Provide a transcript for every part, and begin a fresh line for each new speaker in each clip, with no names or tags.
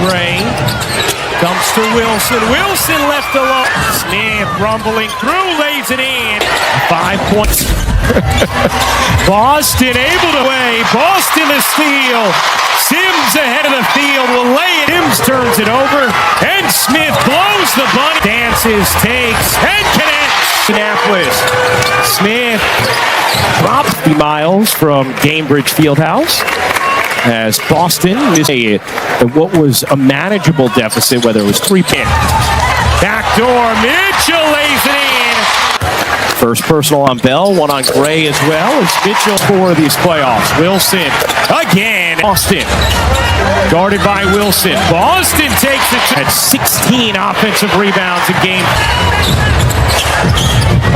Gray comes to Wilson. Wilson left alone. Smith rumbling through, lays it in. 5 points. Boston able to win. Boston the steal. Sims ahead of the field will lay it. Sims turns it over, and Smith blows the bunny. Dances, takes, and connects. Indianapolis. Smith drops the miles from Gainbridge Fieldhouse as Boston missed what was a manageable deficit, whether it was 3-pin. Backdoor, Mitchell lays it in. First personal on Bell, one on Gray as well. As Mitchell for these playoffs. Wilson again. Boston guarded by Wilson. Boston takes it at 16 offensive rebounds a game.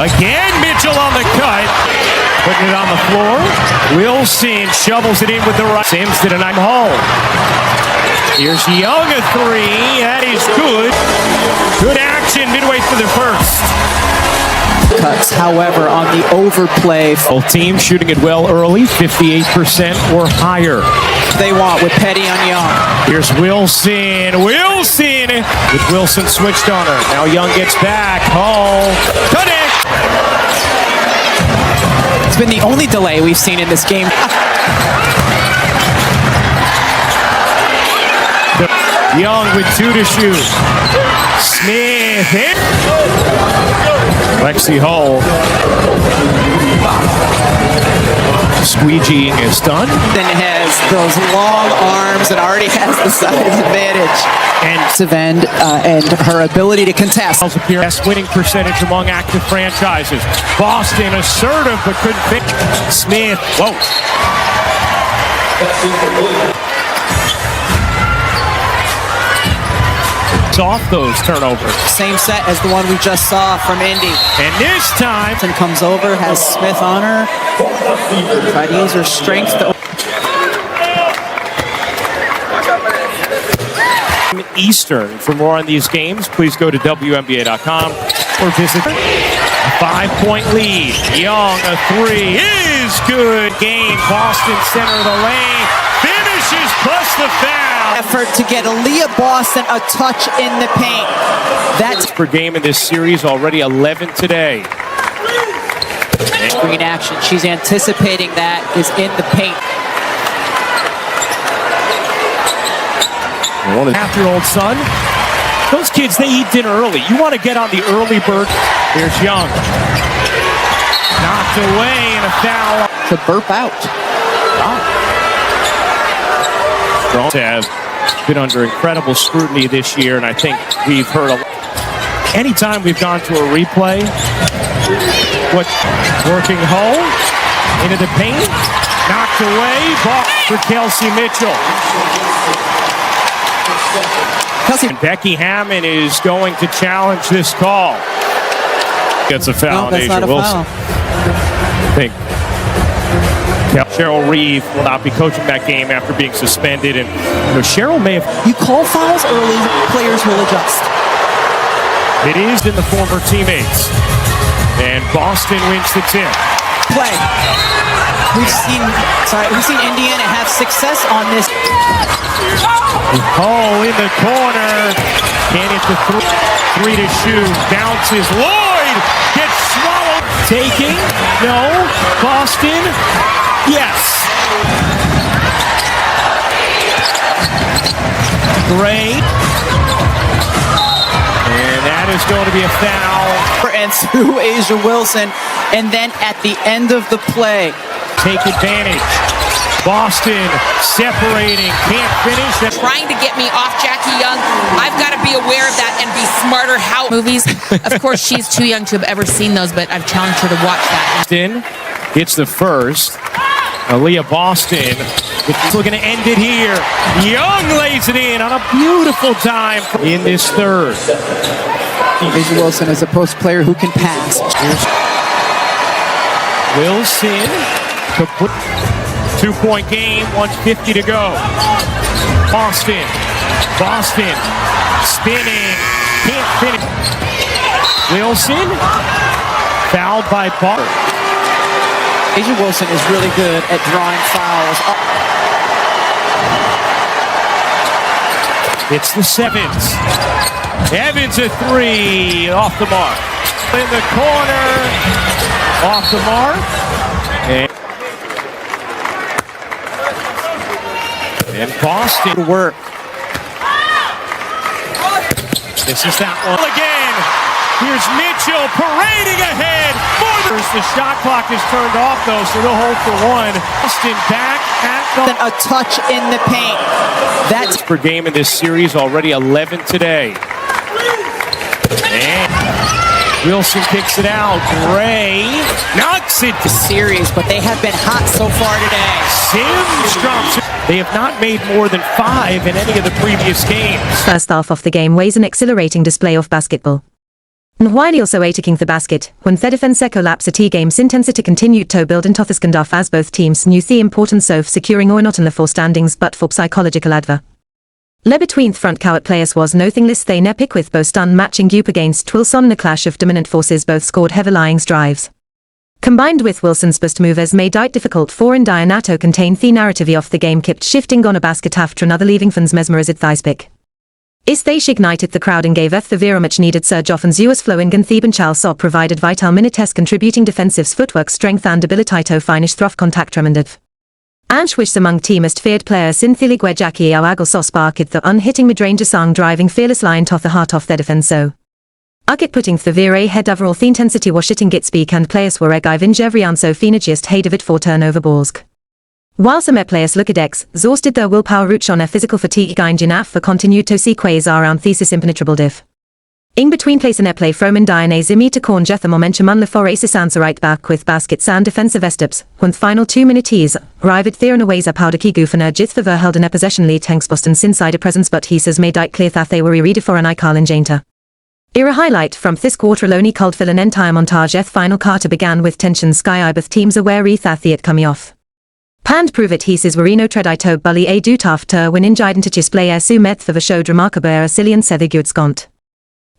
Again, Mitchell on the cut. Putting it on the floor. Wilson shovels it in with the right. Sims did a nice haul. Here's Young, a three. That is good. Good action midway through the first.
Cuts, however, on the overplay.
Both teams shooting it well early, 58% or higher.
They want with Petty on Young.
Here's Wilson. Wilson! With Wilson switched on her. Now Young gets back. Hall. Connect!
It's been the only delay we've seen in this game.
Young with 2 to shoot. Smith hit. Lexi Hull. Squeegeeing is done.
Then has those long arms and already has the size advantage. And her ability to contest.
Best winning percentage among active franchises. Boston assertive but couldn't fit. Smith. Whoa. Off those turnovers.
Same set as the one we just saw from Indy.
And this time
comes over, has Smith on her. Try to use her strength to
Eastern. For more on these games, please go to WNBA.com or visit. A 5-point lead. Young, a three is good. Game. Boston center of the lane. Finishes plus the foul.
Effort to get Aliyah Boston a touch in the paint. That's
per game in this series, already 11 today.
Screen action. She's anticipating that is in the paint.
Half-year-old son. Those kids, they eat dinner early. You want to get on the early bird. Here's Young. Knocked away and a foul.
To burp out.
Strong to have been under incredible scrutiny this year, and I think we've heard a lot. Anytime we've gone to a replay, working Hull into the paint, knocked away, ball for Kelsey Mitchell. And Becky Hammond is going to challenge this call. Gets a foul on Asia Wilson. I think Cheryl Reeve will not be coaching that game after being suspended, and Cheryl may have.
You call fouls early, players will adjust.
It is in the former teammates, and Boston wins the tip.
Play. We've seen Indiana have success on this.
Oh, in the corner. Can't hit the three to shoot. Bounces. Lloyd gets swallowed. Taking. No. Boston. Yes. Gray. And that is going to be a foul.
And through Asia Wilson. And then at the end of the play.
Take advantage. Boston separating, can't finish.
Trying to get me off Jackie Young. I've got to be aware of that and be smarter. How movies? Of course, she's too young to have ever seen those, but I've challenged her to watch that.
Boston gets the first. Aliyah Boston is looking to end it here. Young lays it in on a beautiful time in this third.
Asia Wilson is a post player who can pass.
Wilson to put 2-point game, 1:50 to go. Boston spinning, can't finish. Wilson fouled by Butler.
Asia Wilson is really good at drawing fouls.
It's the Sevens. Evans a three, off the mark. In the corner, off the mark. And Boston
Work.
This is that one again. Here's Mitchell parading ahead. The shot clock is turned off though, so they'll hold for one. Boston back at
A touch in the paint. That's
per game in this series, already 11 today. And Wilson kicks it out. Gray knocks it.
the series, but they have been hot so far today.
Sims drops it. They have not made more than 5 in any of the previous games.
First half of the game was an exhilarating display of basketball. And while also taking the basket, when the defense collapsed the game's intensity continued to build into the second half as both teams knew the importance of securing or not in the full standings but for psychological adver. Between the front court players was nothing less than epic with Boston matching up against Wilson in a clash of dominant forces both scored heavy-lying drives. Combined with Wilson's bust movers made it difficult for Indiana to contain the narrative of the game kept shifting on a basket after another leaving fans mesmerized thighs pick. Is they ignited the crowd and gave us the very much needed surge offensive flowing and Theben Chalsaw provided vital minutes contributing defensive footwork strength and ability to finish through contact tremendous. Ange wish among teamest feared players in the league where Jackie Young saw sparked the unhitting mid-range song driving fearless line to the heart of their defense so. Agit putting the very head overall the intensity was shitting it speak and players were in every so fina just head of it for turnover balls. While some players look at X, exhausted their willpower root on a physical fatigue and enough for continued to see quays around thesis impenetrable diff. In between place and play from Indiana zimi to corn the momentum on the for aces answer right back with baskets and defensive esteps, when final 2 minutes arrived there in a ways up how to key goof and jith for held in a possession lead thanks Boston's insider presence but he says made it clear that they were ready for an Icarl and Janeta. Era highlight from this quarter alone called for an entire montage final quarter began with tension sky both teams aware that the it coming off. Pand prove it he says Warino Tredito Bully a do tough to win in Jiden to display su met for the showed remarkable a Cillian Sether good scont.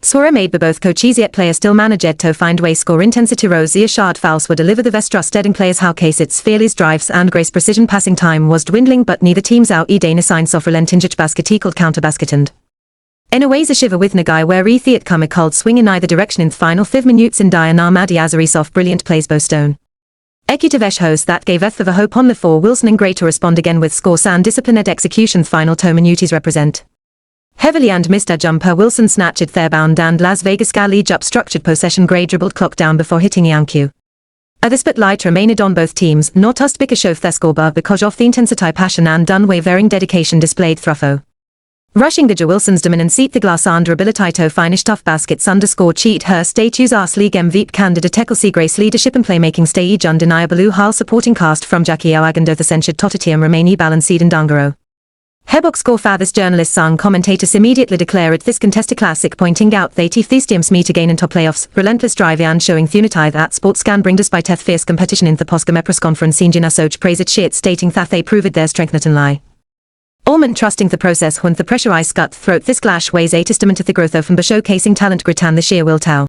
Swara made by both coaches yet player still managed to find way score intensity rose the shard fouls would deliver the Vestra steading players how case its fearless drives and grace precision passing time was dwindling but neither teams out Dana signs of relentingich basket equaled counter basket and. In a ways a shiver with Nagai where Rethi at come a cold swing in either direction in the final 5 minutes in Diana Madi Azaris off brilliant plays Bostone. Ekutavesh host that gave Eth of a hope on the 4 Wilson and Gray to respond again with scores and disciplined execution final 2 minutes represent. Heavily and missed a jumper Wilson snatched their bound and Las Vegas Galley up structured possession Gray dribbled clock down before hitting Yanku. The spotlight remained on both teams not just because of their scoreboard because of the intensity passion and unwavering dedication displayed through. Rushing the Wilson's dominant seat the glass under ability to finish tough baskets underscore cheat her statues as league MVP candidate tackle C Grace leadership and playmaking stage undeniable hal supporting cast from Jackie Awagando the censured Totatium Romani balanced and Dangaro. Hebok score fathers journalists sung commentators immediately declared this contested classic pointing out they these teams meet again into playoffs, relentless drive and showing unity that sports can bring despite teth fierce competition in the Posca press conference in Soch praise it shit stating that they proved their strength not in lie. Allman trusting the process when the pressurized gut throat this clash weighs a testament to the growth of and showcasing talent grit and the sheer will tau.